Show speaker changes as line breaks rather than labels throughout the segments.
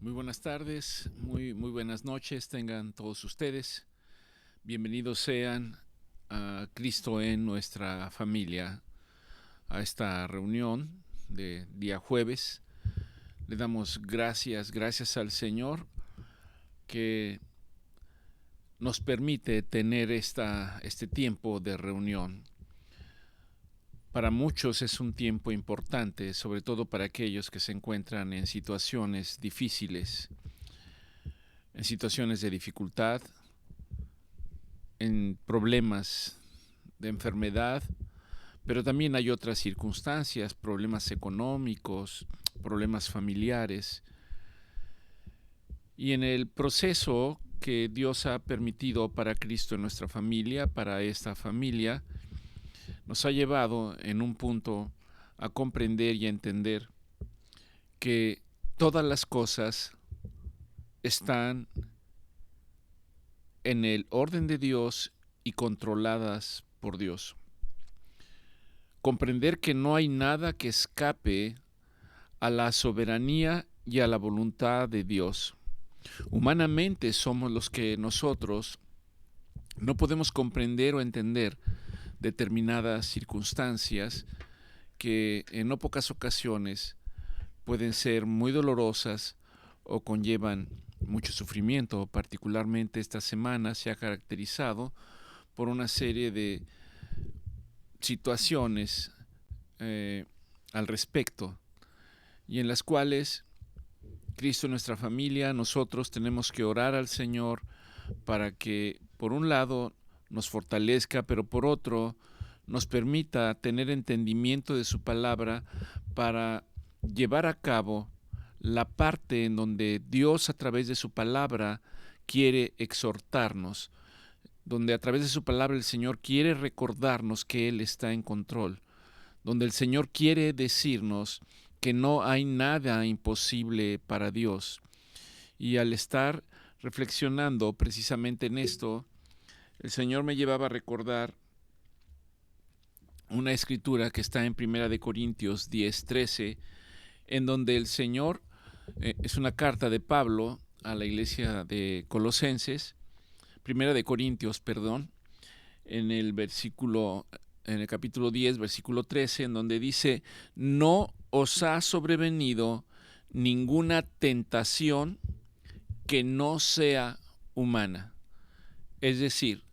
Muy buenas tardes, muy buenas noches tengan todos ustedes. Bienvenidos sean a Cristo en nuestra familia, a esta reunión de día jueves. Le damos gracias al Señor que nos permite tener este tiempo de reunión. Para muchos es un tiempo importante, sobre todo para aquellos que se encuentran en situaciones difíciles, en situaciones de dificultad, en problemas de enfermedad, pero también hay otras circunstancias, problemas económicos, problemas familiares. Y en el proceso que Dios ha permitido para Cristo en nuestra familia, para esta familia, nos ha llevado en un punto a comprender y a entender que todas las cosas están en el orden de Dios y controladas por Dios. Comprender que no hay nada que escape a la soberanía y a la voluntad de Dios. Humanamente somos los que nosotros no podemos comprender o entender determinadas circunstancias que en no pocas ocasiones pueden ser muy dolorosas o conllevan mucho sufrimiento. Particularmente esta semana se ha caracterizado por una serie de situaciones al respecto y en las cuales Cristo en nuestra familia, nosotros tenemos que orar al Señor para que por un lado nos fortalezca, pero por otro nos permita tener entendimiento de su palabra para llevar a cabo la parte en donde Dios a través de su palabra quiere exhortarnos, donde a través de su palabra el Señor quiere recordarnos que Él está en control, donde el Señor quiere decirnos que no hay nada imposible para Dios. Y al estar reflexionando precisamente en esto, el Señor me llevaba a recordar una escritura que está en 1 Corintios 10:13, en donde el Señor, es una carta de Pablo a la iglesia de Colosenses, 1 Corintios, perdón, en el capítulo 10, versículo 13, en donde dice: no os ha sobrevenido ninguna tentación que no sea humana. Es decir,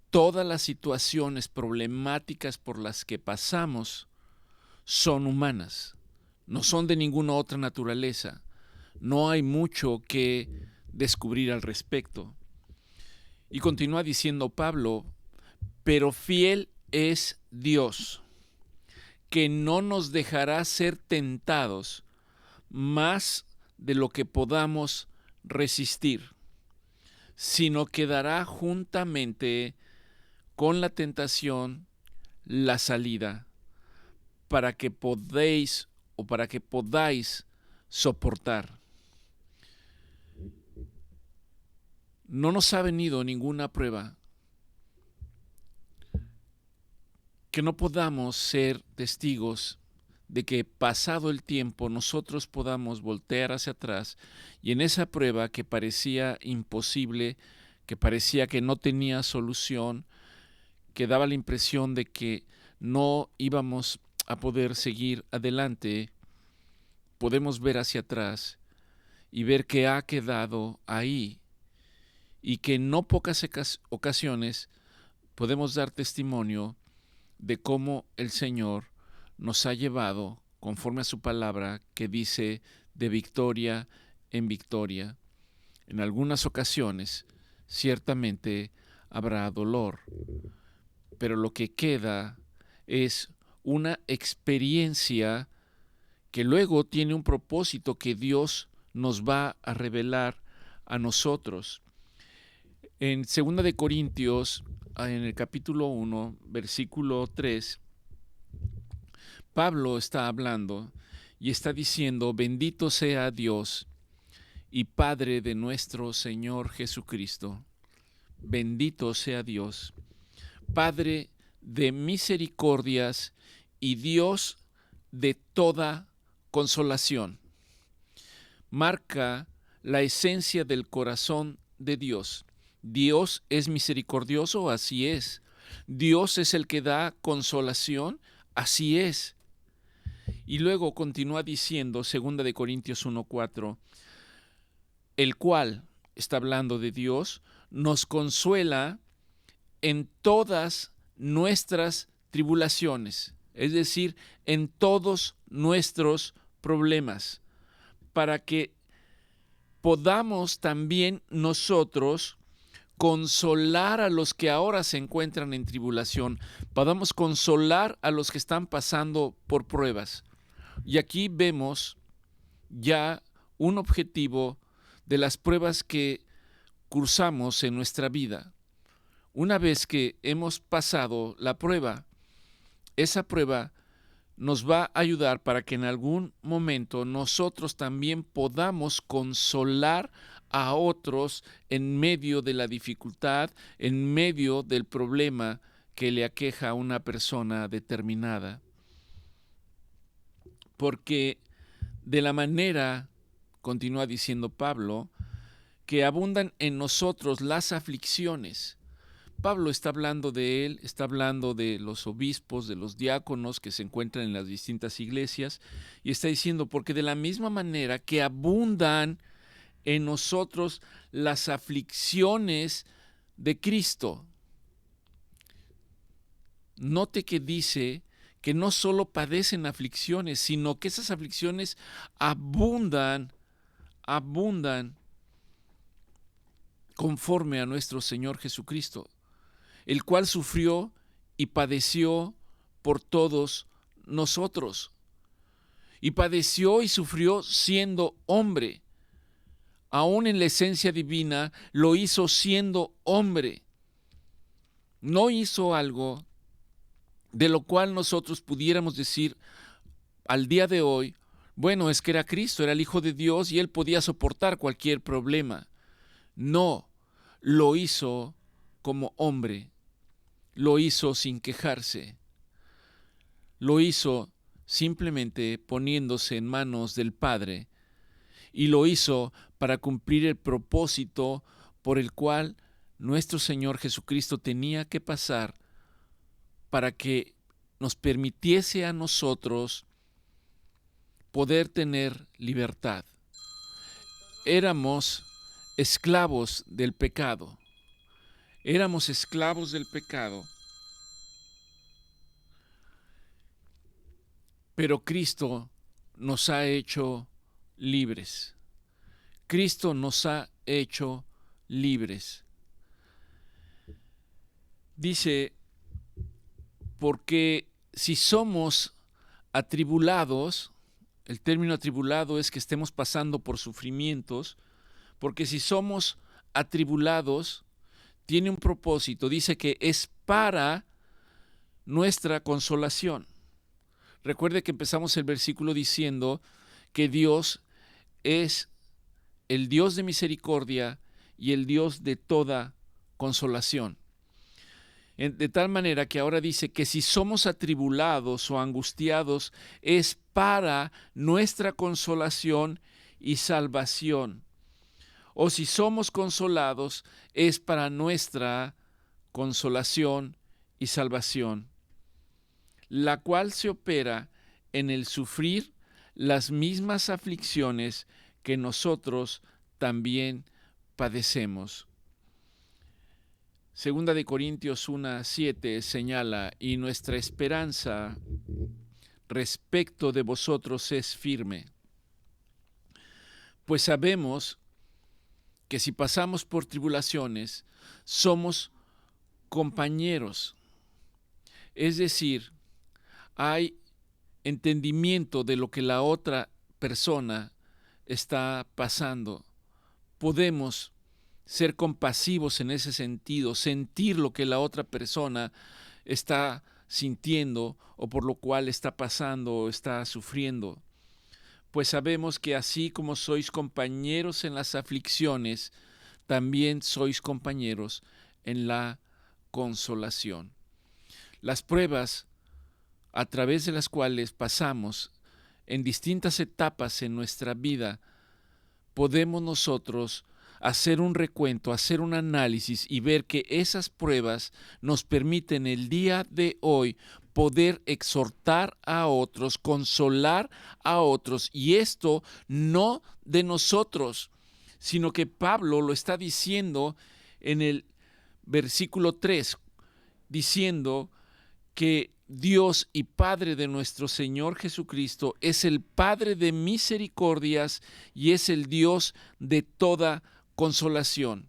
todas las situaciones problemáticas por las que pasamos son humanas, no son de ninguna otra naturaleza. No hay mucho que descubrir al respecto. Y continúa diciendo Pablo: pero fiel es Dios, que no nos dejará ser tentados más de lo que podamos resistir, sino que dará juntamente con la tentación la salida para que podáis soportar. No nos ha venido ninguna prueba que no podamos ser testigos de que pasado el tiempo nosotros podamos voltear hacia atrás y en esa prueba que parecía imposible, que parecía que no tenía solución, que daba la impresión de que no íbamos a poder seguir adelante, podemos ver hacia atrás y ver que ha quedado ahí y que en no pocas ocasiones podemos dar testimonio de cómo el Señor nos ha llevado conforme a su palabra que dice de victoria en victoria. En algunas ocasiones ciertamente habrá dolor, pero lo que queda es una experiencia que luego tiene un propósito que Dios nos va a revelar a nosotros. En 2 Corintios, en el capítulo 1, versículo 3, Pablo está hablando y está diciendo: bendito sea Dios y Padre de nuestro Señor Jesucristo. Bendito sea Dios, Padre de misericordias y Dios de toda consolación. marca la esencia del corazón de Dios. Dios es misericordioso, así es. Dios es el que da consolación, así es. Y luego continúa diciendo, 2 Corintios 1:4, el cual, está hablando de Dios, nos consuela en todas nuestras tribulaciones, es decir, en todos nuestros problemas, para que podamos también nosotros consolar a los que ahora se encuentran en tribulación, podamos consolar a los que están pasando por pruebas. Y aquí vemos ya un objetivo de las pruebas que cursamos en nuestra vida. Una vez que hemos pasado la prueba, esa prueba nos va a ayudar para que en algún momento nosotros también podamos consolar a otros en medio de la dificultad, en medio del problema que le aqueja a una persona determinada. Porque de la manera, continúa diciendo Pablo, que abundan en nosotros las aflicciones. Pablo está hablando de él, está hablando de los obispos, de los diáconos que se encuentran en las distintas iglesias, y está diciendo, porque de la misma manera que abundan en nosotros las aflicciones de Cristo. Note que dice que no solo padecen aflicciones, sino que esas aflicciones abundan conforme a nuestro Señor Jesucristo, el cual sufrió y padeció por todos nosotros. Y padeció y sufrió siendo hombre. Aún en la esencia divina lo hizo siendo hombre. No hizo algo de lo cual nosotros pudiéramos decir al día de hoy, bueno, es que era Cristo, era el Hijo de Dios y Él podía soportar cualquier problema. No, lo hizo como hombre, lo hizo sin quejarse, lo hizo simplemente poniéndose en manos del Padre y lo hizo para cumplir el propósito por el cual nuestro Señor Jesucristo tenía que pasar para que nos permitiese a nosotros poder tener libertad. Éramos esclavos del pecado. Éramos esclavos del pecado. Pero Cristo nos ha hecho libres. Cristo nos ha hecho libres. Dice, porque si somos atribulados, el término atribulado es que estemos pasando por sufrimientos, porque si somos atribulados, tiene un propósito, dice que es para nuestra consolación. Recuerde que empezamos el versículo diciendo que Dios es el Dios de misericordia y el Dios de toda consolación. De tal manera que ahora dice que si somos atribulados o angustiados es para nuestra consolación y salvación. O si somos consolados es para nuestra consolación y salvación, la cual se opera en el sufrir las mismas aflicciones que nosotros también padecemos. 2 Corintios 1:7 señala, y nuestra esperanza respecto de vosotros es firme, pues sabemos que si pasamos por tribulaciones, somos compañeros. Es decir, hay entendimiento de lo que la otra persona está pasando. Podemos ser compasivos en ese sentido, sentir lo que la otra persona está sintiendo o por lo cual está pasando o está sufriendo. Pues sabemos que así como sois compañeros en las aflicciones, también sois compañeros en la consolación. Las pruebas a través de las cuales pasamos en distintas etapas en nuestra vida podemos nosotros hacer un recuento, hacer un análisis y ver que esas pruebas nos permiten el día de hoy poder exhortar a otros, consolar a otros, y esto no de nosotros, sino que Pablo lo está diciendo en el versículo 3, diciendo que Dios y Padre de nuestro Señor Jesucristo es el Padre de misericordias y es el Dios de toda consolación.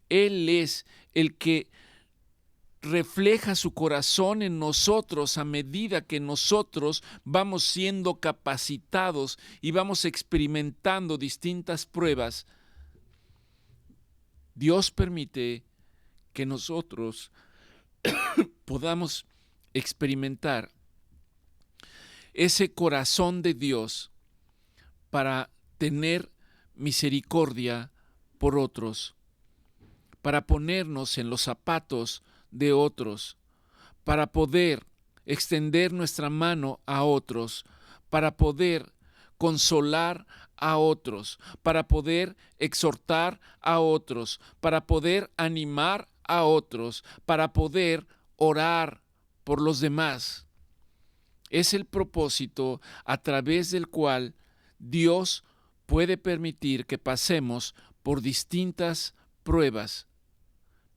Él es el que refleja su corazón en nosotros a medida que nosotros vamos siendo capacitados y vamos experimentando distintas pruebas. Dios permite que nosotros podamos experimentar ese corazón de Dios para tener misericordia por otros, para ponernos en los zapatos de otros, para poder extender nuestra mano a otros, para poder consolar a otros, para poder exhortar a otros, para poder animar a otros, para poder orar por los demás. Es el propósito a través del cual Dios puede permitir que pasemos por distintas pruebas,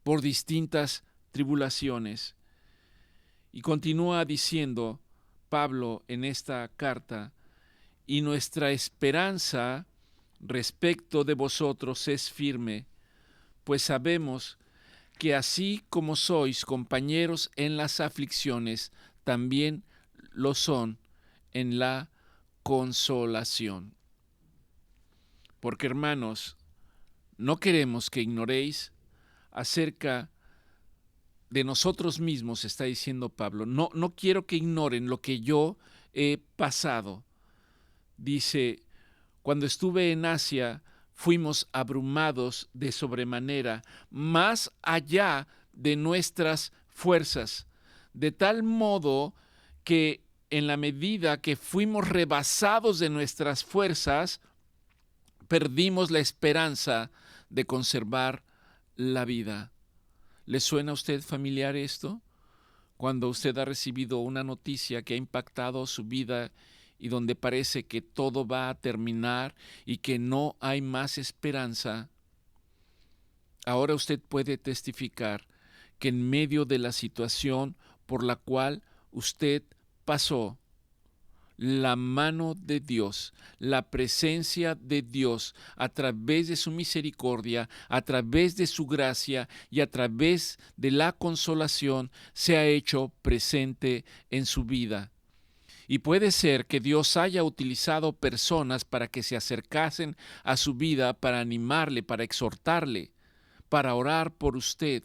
por distintas tribulaciones. Y continúa diciendo Pablo en esta carta: y nuestra esperanza respecto de vosotros es firme, pues sabemos que así como sois compañeros en las aflicciones, también lo son en la consolación. Porque, hermanos, no queremos que ignoréis acerca de nosotros mismos, está diciendo Pablo. No quiero que ignoren lo que yo he pasado. Dice: cuando estuve en Asia, fuimos abrumados de sobremanera, más allá de nuestras fuerzas, de tal modo que en la medida que fuimos rebasados de nuestras fuerzas, perdimos la esperanza de conservar la vida. ¿Le suena a usted familiar esto? Cuando usted ha recibido una noticia que ha impactado su vida y donde parece que todo va a terminar y que no hay más esperanza, ahora usted puede testificar que en medio de la situación por la cual usted pasó, la mano de Dios, la presencia de Dios, a través de su misericordia, a través de su gracia y a través de la consolación, se ha hecho presente en su vida. Y puede ser que Dios haya utilizado personas para que se acercasen a su vida, para animarle, para exhortarle, para orar por usted.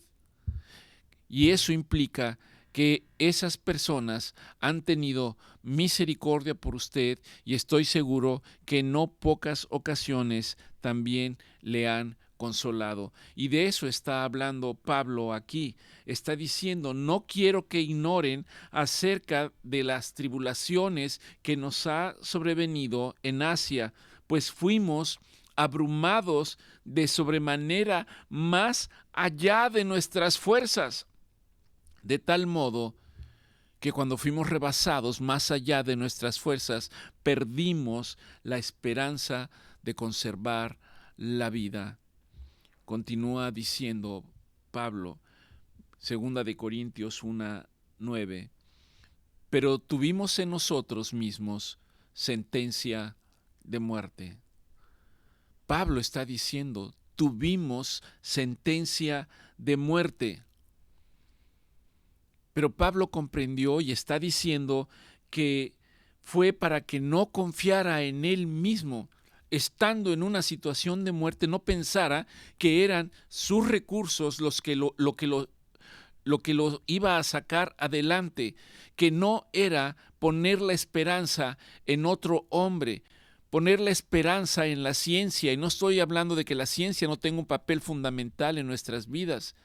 Y eso implica que esas personas han tenido misericordia por usted, y estoy seguro que en no pocas ocasiones también le han consolado. Y de eso está hablando Pablo aquí. Está diciendo: no quiero que ignoren acerca de las tribulaciones que nos ha sobrevenido en Asia, pues fuimos abrumados de sobremanera, más allá de nuestras fuerzas, de tal modo que cuando fuimos rebasados más allá de nuestras fuerzas, perdimos la esperanza de conservar la vida. Continúa diciendo Pablo, 2 de Corintios 1:9, pero tuvimos en nosotros mismos sentencia de muerte. Pablo está diciendo: tuvimos sentencia de muerte. Pero Pablo comprendió y está diciendo que fue para que no confiara en él mismo. Estando en una situación de muerte, no pensara que eran sus recursos lo que lo iba a sacar adelante, que no era poner la esperanza en otro hombre, poner la esperanza en la ciencia. Y no estoy hablando de que la ciencia no tenga un papel fundamental en nuestras vidas,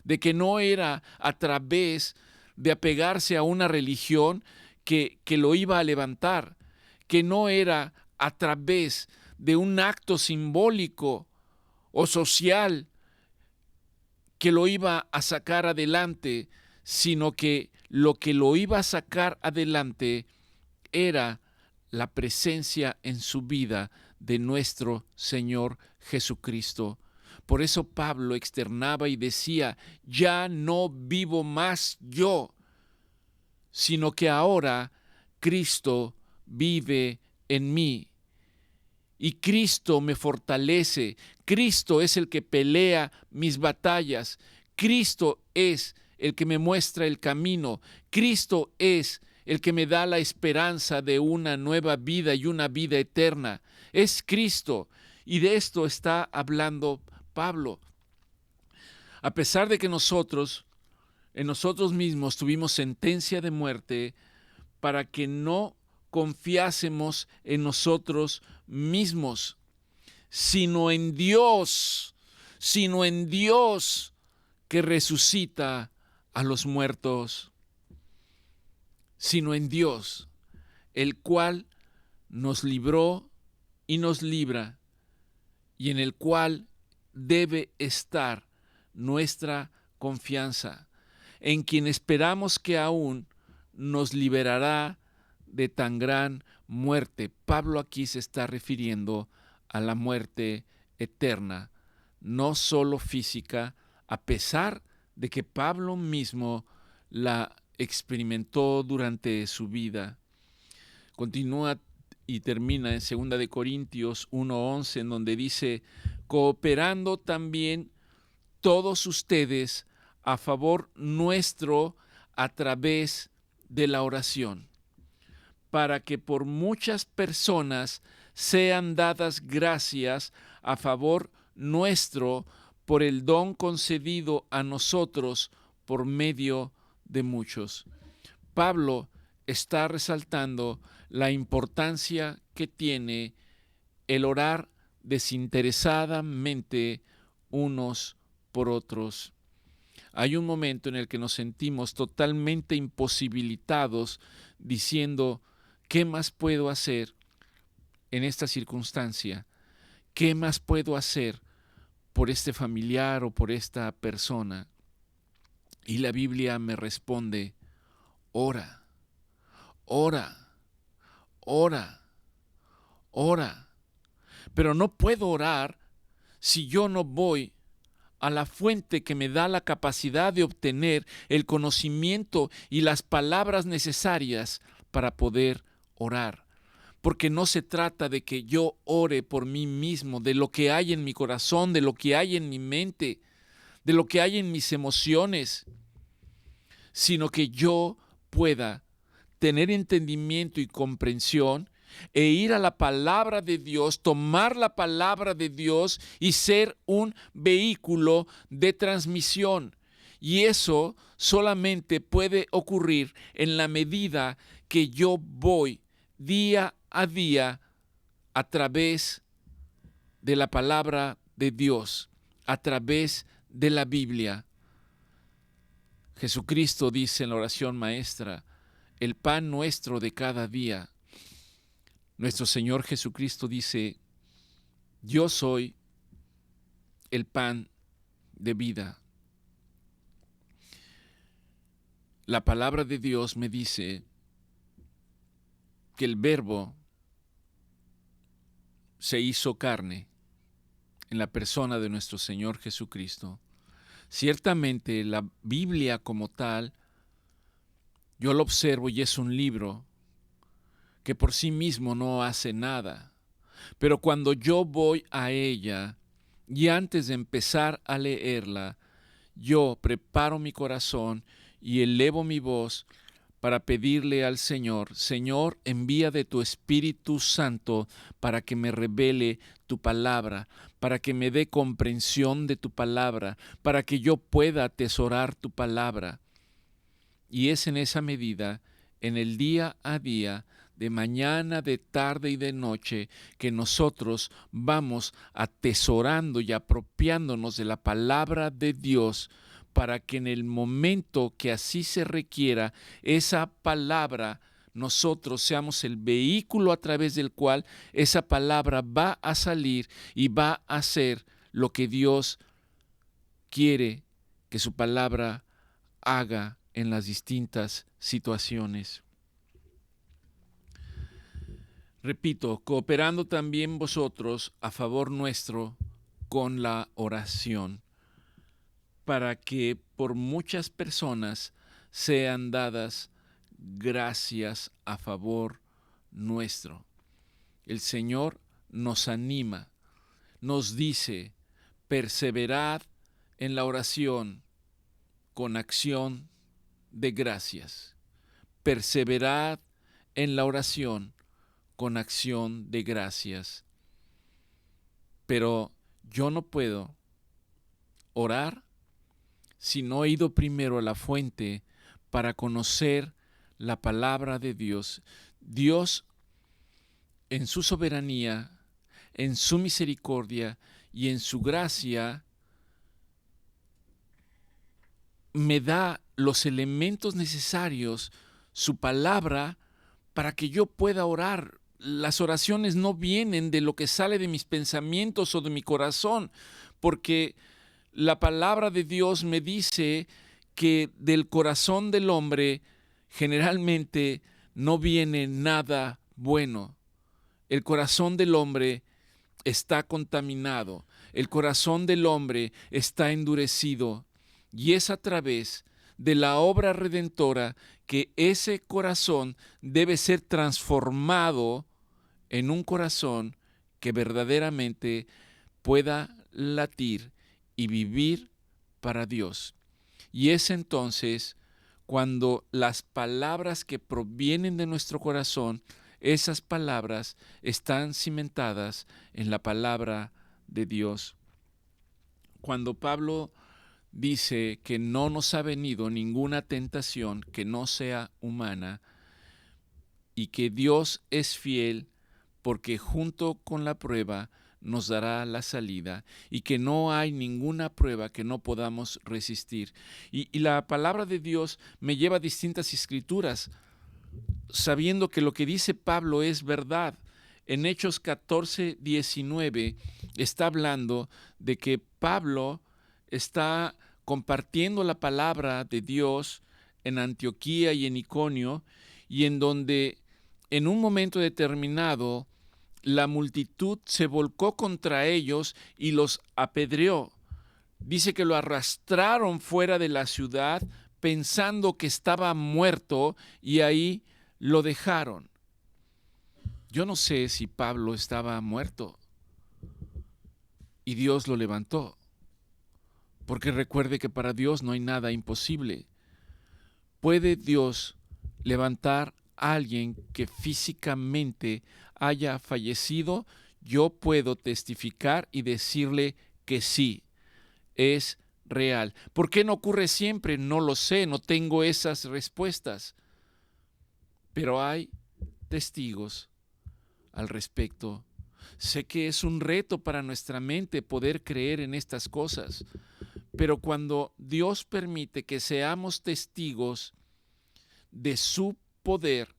de que no era a través de apegarse a una religión que lo iba a levantar, que no era a través de un acto simbólico o social que lo iba a sacar adelante, sino que lo iba a sacar adelante era la presencia en su vida de nuestro Señor Jesucristo. Por eso Pablo externaba y decía: ya no vivo más yo, sino que ahora Cristo vive en mí. Y Cristo me fortalece. Cristo es el que pelea mis batallas. Cristo es el que me muestra el camino. Cristo es el que me da la esperanza de una nueva vida y una vida eterna. Es Cristo. Y de esto está hablando Pablo. A pesar de que en nosotros mismos tuvimos sentencia de muerte, para que no confiásemos en nosotros mismos, sino en Dios que resucita a los muertos, sino en Dios, el cual nos libró y nos libra, y en el cual debe estar nuestra confianza, en quien esperamos que aún nos liberará de tan gran muerte. Pablo aquí se está refiriendo a la muerte eterna, no solo física, a pesar de que Pablo mismo la experimentó durante su vida. Continúa y termina en 2 de Corintios 1:11, en donde dice: cooperando también todos ustedes a favor nuestro a través de la oración, para que por muchas personas sean dadas gracias a favor nuestro por el don concedido a nosotros por medio de muchos. Pablo está resaltando la importancia que tiene el orar desinteresadamente unos por otros. Hay un momento en el que nos sentimos totalmente imposibilitados, diciendo: ¿qué más puedo hacer en esta circunstancia? ¿Qué más puedo hacer por este familiar o por esta persona? Y la Biblia me responde: ora, ora, ora, ora. Pero no puedo orar si yo no voy a la fuente que me da la capacidad de obtener el conocimiento y las palabras necesarias para poder orar. Porque no se trata de que yo ore por mí mismo, de lo que hay en mi corazón, de lo que hay en mi mente, de lo que hay en mis emociones, sino que yo pueda tener entendimiento y comprensión e ir a la palabra de Dios, tomar la palabra de Dios y ser un vehículo de transmisión. Y eso solamente puede ocurrir en la medida que yo voy día a día a través de la palabra de Dios, a través de la Biblia. Jesucristo dice en la oración maestra: el pan nuestro de cada día. Nuestro Señor Jesucristo dice: yo soy el pan de vida. La palabra de Dios me dice que el Verbo se hizo carne en la persona de nuestro Señor Jesucristo. Ciertamente la Biblia como tal, yo lo observo y es un libro que por sí mismo no hace nada. Pero cuando yo voy a ella y antes de empezar a leerla, yo preparo mi corazón y elevo mi voz para pedirle al Señor: Señor, envía de tu Espíritu Santo para que me revele tu palabra, para que me dé comprensión de tu palabra, para que yo pueda atesorar tu palabra. Y es en esa medida, en el día a día, de mañana, de tarde y de noche, que nosotros vamos atesorando y apropiándonos de la palabra de Dios, para que en el momento que así se requiera, esa palabra nosotros seamos el vehículo a través del cual esa palabra va a salir y va a hacer lo que Dios quiere que su palabra haga en las distintas situaciones. Repito, cooperando también vosotros a favor nuestro con la oración, para que por muchas personas sean dadas gracias a favor nuestro. El Señor nos anima, nos dice: perseverad en la oración con acción de gracias. Perseverad en la oración con acción de gracias. Pero yo no puedo orar si no he ido primero a la fuente para conocer la palabra de Dios. Dios, en su soberanía, en su misericordia y en su gracia, me da los elementos necesarios, su palabra, para que yo pueda orar. Las oraciones no vienen de lo que sale de mis pensamientos o de mi corazón, porque la palabra de Dios me dice que del corazón del hombre generalmente no viene nada bueno. El corazón del hombre está contaminado, el corazón del hombre está endurecido, y es a través de la obra redentora que ese corazón debe ser transformado en un corazón que verdaderamente pueda latir y vivir para Dios. Y es entonces cuando las palabras que provienen de nuestro corazón, esas palabras están cimentadas en la palabra de Dios. Cuando Pablo dice que no nos ha venido ninguna tentación que no sea humana y que Dios es fiel porque junto con la prueba nos dará la salida y que no hay ninguna prueba que no podamos resistir. Y la palabra de Dios me lleva a distintas escrituras, sabiendo que lo que dice Pablo es verdad. En Hechos 14:19 está hablando de que Pablo está compartiendo la palabra de Dios en Antioquía y en Iconio, y en donde en un momento determinado la multitud se volcó contra ellos y los apedreó. Dice que lo arrastraron fuera de la ciudad pensando que estaba muerto y ahí lo dejaron. Yo no sé si Pablo estaba muerto y Dios lo levantó, porque recuerde que para Dios no hay nada imposible. ¿Puede Dios levantar a alguien que físicamente haya fallecido? Yo puedo testificar y decirle que sí, es real. ¿Por qué no ocurre siempre? No lo sé, no tengo esas respuestas. Pero hay testigos al respecto. Sé que es un reto para nuestra mente poder creer en estas cosas, pero cuando Dios permite que seamos testigos de su poder,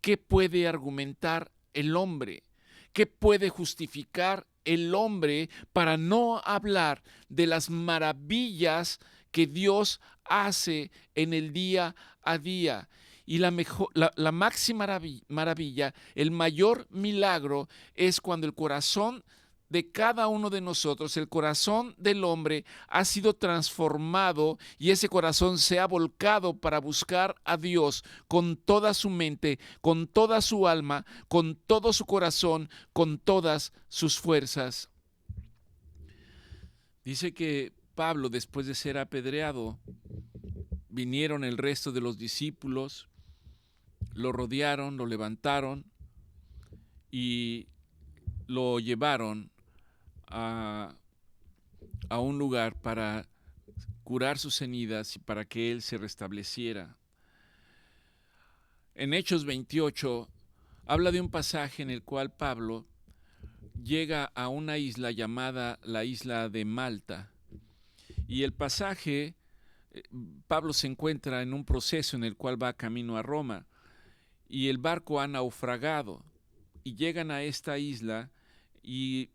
¿qué puede argumentar el hombre? ¿Qué puede justificar el hombre para no hablar de las maravillas que Dios hace en el día a día? Y la máxima maravilla, el mayor milagro es cuando el corazón de cada uno de nosotros, el corazón del hombre, ha sido transformado y ese corazón se ha volcado para buscar a Dios con toda su mente, con toda su alma, con todo su corazón, con todas sus fuerzas. Dice que Pablo, después de ser apedreado, vinieron el resto de los discípulos, lo rodearon, lo levantaron y lo llevaron a un lugar para curar sus heridas y para que él se restableciera. En Hechos 28 habla de un pasaje en el cual Pablo llega a una isla llamada la isla de Malta. Y el pasaje, Pablo se encuentra en un proceso en el cual va camino a Roma. y el barco ha naufragado y llegan a esta isla y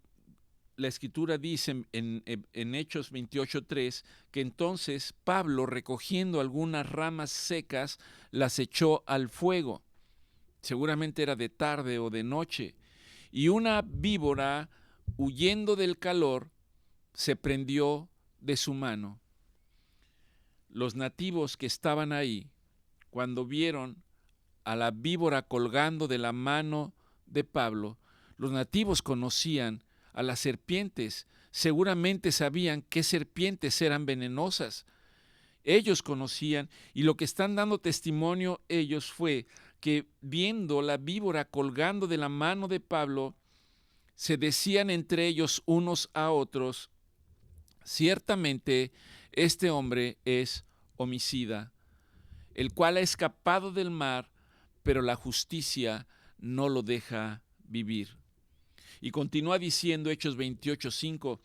la escritura dice en Hechos 28:3 que entonces Pablo, recogiendo algunas ramas secas, las echó al fuego. Seguramente era de tarde o de noche. Y una víbora, huyendo del calor, se prendió de su mano. Los nativos que estaban ahí, cuando vieron a la víbora colgando de la mano de Pablo, los nativos conocían a las serpientes, seguramente sabían qué serpientes eran venenosas. Ellos conocían, y lo que están dando testimonio ellos fue que viendo la víbora colgando de la mano de Pablo, se decían entre ellos unos a otros: ciertamente este hombre es homicida, el cual ha escapado del mar, pero la justicia no lo deja vivir. Y continúa diciendo Hechos 28:5,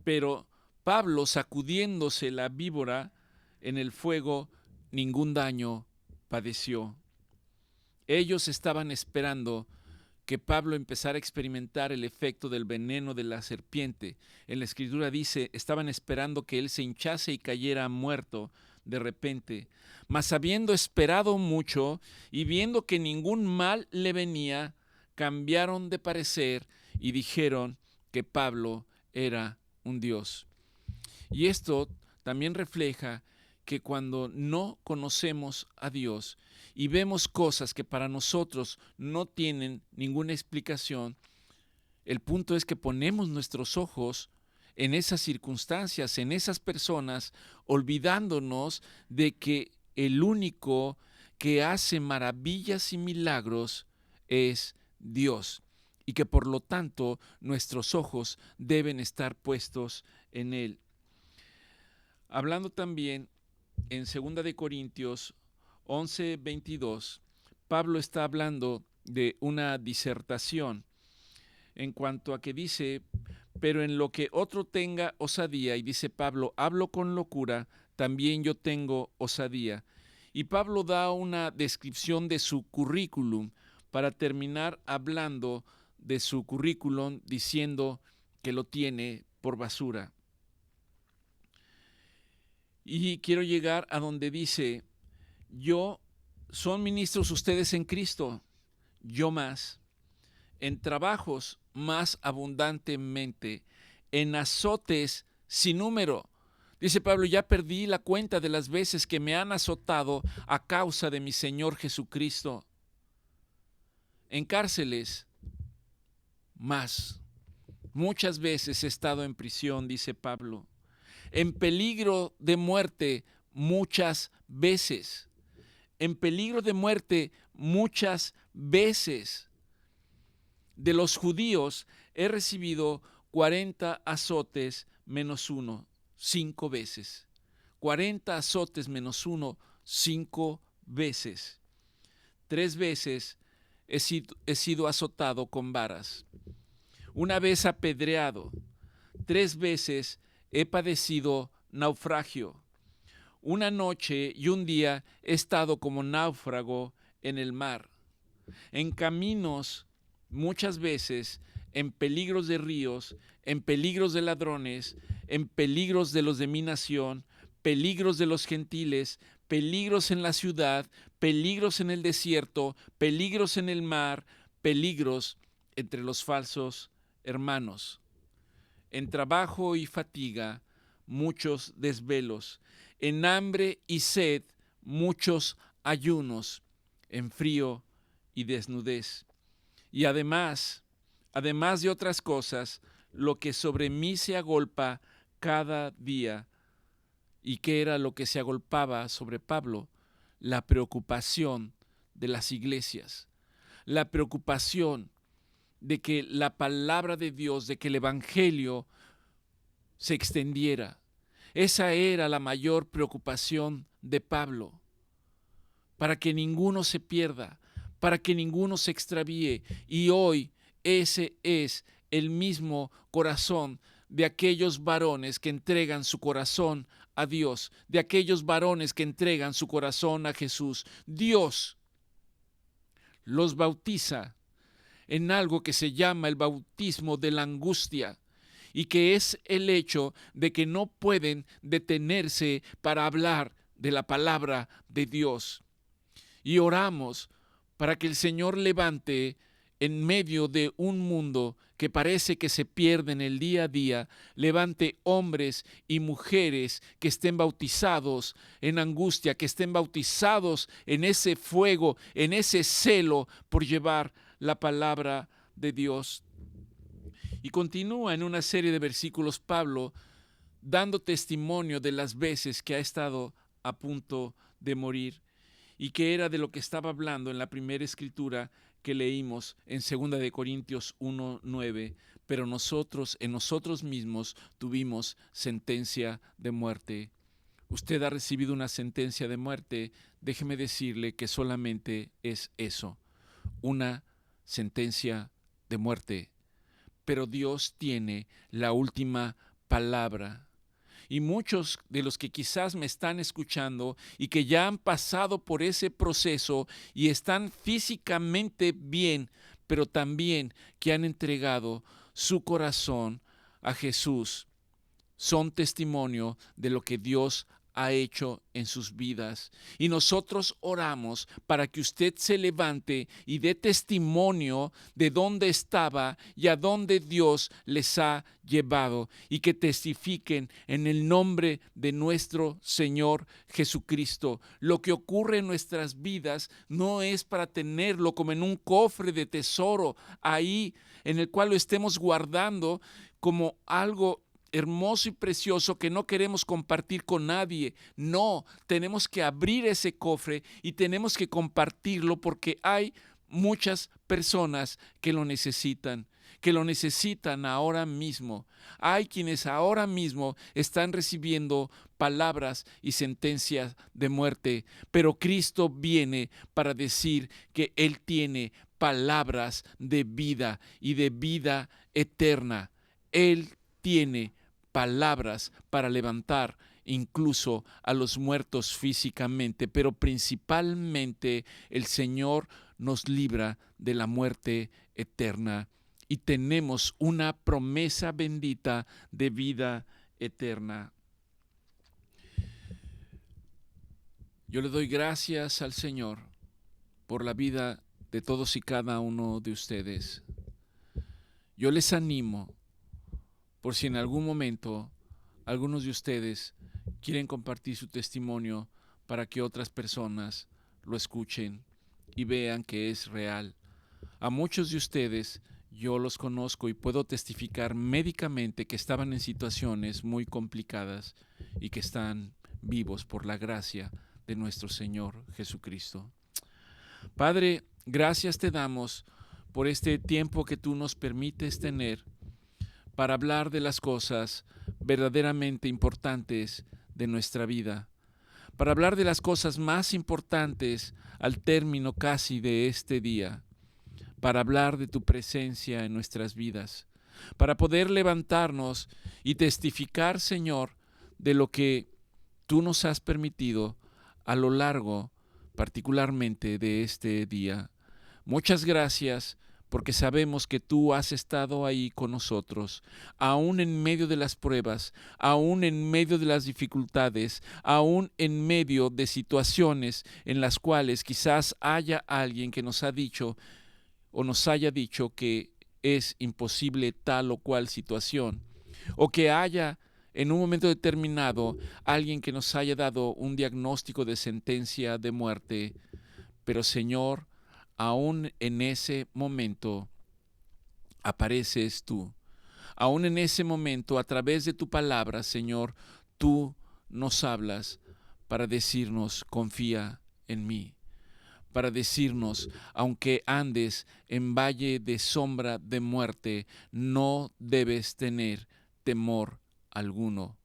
pero Pablo, sacudiéndose la víbora en el fuego, ningún daño padeció. Ellos estaban esperando que Pablo empezara a experimentar el efecto del veneno de la serpiente. En la escritura dice, estaban esperando que él se hinchase y cayera muerto de repente. Mas habiendo esperado mucho y viendo que ningún mal le venía, cambiaron de parecer y dijeron que Pablo era un dios. Y esto también refleja que cuando no conocemos a Dios y vemos cosas que para nosotros no tienen ninguna explicación, el punto es que ponemos nuestros ojos en esas circunstancias, en esas personas, olvidándonos de que el único que hace maravillas y milagros es Dios, y que por lo tanto nuestros ojos deben estar puestos en Él. Hablando también en 2 de Corintios 11:22, Pablo está hablando de una disertación en cuanto a que dice, pero en lo que otro tenga osadía, y dice Pablo, hablo con locura, también yo tengo osadía. Y Pablo da una descripción de su currículum para terminar hablando de su currículum diciendo que lo tiene por basura. Y quiero llegar a donde dice, son ministros ustedes en Cristo, yo más, en trabajos más abundantemente, en azotes sin número. Dice Pablo, ya perdí la cuenta de las veces que me han azotado a causa de mi Señor Jesucristo. En cárceles, más. Muchas veces he estado en prisión, dice Pablo. En peligro de muerte muchas veces. En peligro de muerte muchas veces. De los judíos he recibido 40 azotes menos uno, 5 veces. 40 azotes menos uno, 5 veces. 3 veces he sido azotado con varas. Una vez apedreado. 3 veces he padecido naufragio. Una noche y un día he estado como náufrago en el mar. En caminos, muchas veces, en peligros de ríos, en peligros de ladrones, en peligros de los de mi nación, peligros de los gentiles, peligros en la ciudad, peligros en el desierto, peligros en el mar, peligros entre los falsos hermanos. En trabajo y fatiga, muchos desvelos, en hambre y sed, muchos ayunos, en frío y desnudez. Y además de otras cosas, lo que sobre mí se agolpa cada día. ¿Y qué era lo que se agolpaba sobre Pablo? La preocupación de las iglesias, la preocupación de que la palabra de Dios, de que el evangelio se extendiera. Esa era la mayor preocupación de Pablo, para que ninguno se pierda, para que ninguno se extravíe. Y hoy ese es el mismo corazón de aquellos varones que entregan su corazón a Dios, de aquellos varones que entregan su corazón a Jesús. Dios los bautiza en algo que se llama el bautismo de la angustia, y que es el hecho de que no pueden detenerse para hablar de la palabra de Dios. Y oramos para que el Señor levante en medio de un mundo que parece que se pierde en el día a día, levante hombres y mujeres que estén bautizados en angustia, que estén bautizados en ese fuego, en ese celo por llevar la palabra de Dios. Y continúa en una serie de versículos Pablo dando testimonio de las veces que ha estado a punto de morir, y que era de lo que estaba hablando en la primera escritura que leímos en 2 de Corintios 1:9. Pero nosotros, en nosotros mismos, tuvimos sentencia de muerte. Usted ha recibido una sentencia de muerte. Déjeme decirle que solamente es eso, una sentencia de muerte. Pero Dios tiene la última palabra. Y muchos de los que quizás me están escuchando y que ya han pasado por ese proceso y están físicamente bien, pero también que han entregado su corazón a Jesús, son testimonio de lo que Dios ha hecho en sus vidas. Y nosotros oramos para que usted se levante y dé testimonio de dónde estaba y a dónde Dios les ha llevado, y que testifiquen en el nombre de nuestro Señor Jesucristo. Lo que ocurre en nuestras vidas no es para tenerlo como en un cofre de tesoro ahí en el cual lo estemos guardando como algo hermoso y precioso que no queremos compartir con nadie. No, tenemos que abrir ese cofre y tenemos que compartirlo, porque hay muchas personas que lo necesitan ahora mismo. Hay quienes ahora mismo están recibiendo palabras y sentencias de muerte, pero Cristo viene para decir que Él tiene palabras de vida y de vida eterna. Él tiene palabras para levantar incluso a los muertos físicamente, pero principalmente el Señor nos libra de la muerte eterna, y tenemos una promesa bendita de vida eterna. Yo le doy gracias al Señor por la vida de todos y cada uno de ustedes. Yo les animo, por si en algún momento algunos de ustedes quieren compartir su testimonio para que otras personas lo escuchen y vean que es real. A muchos de ustedes yo los conozco y puedo testificar médicamente que estaban en situaciones muy complicadas y que están vivos por la gracia de nuestro Señor Jesucristo. Padre, gracias te damos por este tiempo que tú nos permites tener para hablar de las cosas verdaderamente importantes de nuestra vida, para hablar de las cosas más importantes al término casi de este día, para hablar de tu presencia en nuestras vidas, para poder levantarnos y testificar, Señor, de lo que tú nos has permitido a lo largo, particularmente de este día. Muchas gracias, porque sabemos que tú has estado ahí con nosotros, aún en medio de las pruebas, aún en medio de las dificultades, aún en medio de situaciones en las cuales quizás haya alguien que nos ha dicho o nos haya dicho que es imposible tal o cual situación, o que haya en un momento determinado alguien que nos haya dado un diagnóstico de sentencia de muerte. Pero Señor, aún en ese momento apareces tú. Aún en ese momento, a través de tu palabra, Señor, tú nos hablas para decirnos: confía en mí. Para decirnos: aunque andes en valle de sombra de muerte, no debes tener temor alguno.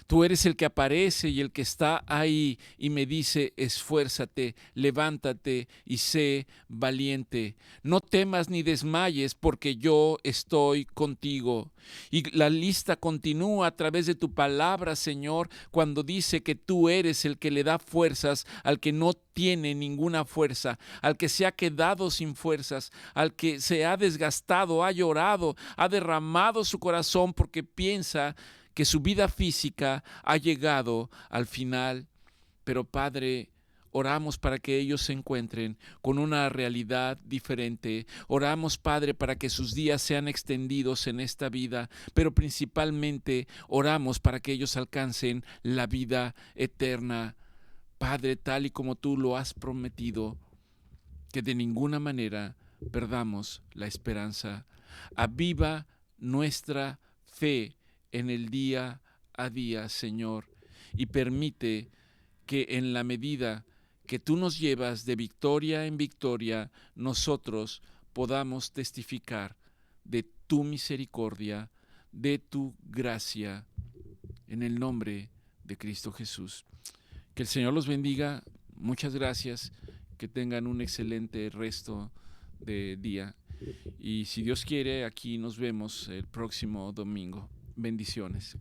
Tú eres el que aparece y el que está ahí y me dice: esfuérzate, levántate y sé valiente. No temas ni desmayes, porque yo estoy contigo. Y la lista continúa a través de tu palabra, Señor, cuando dice que tú eres el que le da fuerzas al que no tiene ninguna fuerza, al que se ha quedado sin fuerzas, al que se ha desgastado, ha llorado, ha derramado su corazón porque piensa que su vida física ha llegado al final. Pero Padre, oramos para que ellos se encuentren con una realidad diferente. Oramos, Padre, para que sus días sean extendidos en esta vida, pero principalmente oramos para que ellos alcancen la vida eterna. Padre, tal y como tú lo has prometido, que de ninguna manera perdamos la esperanza. Aviva nuestra fe en el día a día, Señor, y permite que en la medida que tú nos llevas de victoria en victoria, nosotros podamos testificar de tu misericordia, de tu gracia, en el nombre de Cristo Jesús. Que el Señor los bendiga. Muchas gracias. Que tengan un excelente resto de día. Y si Dios quiere, aquí nos vemos el próximo domingo. Bendiciones.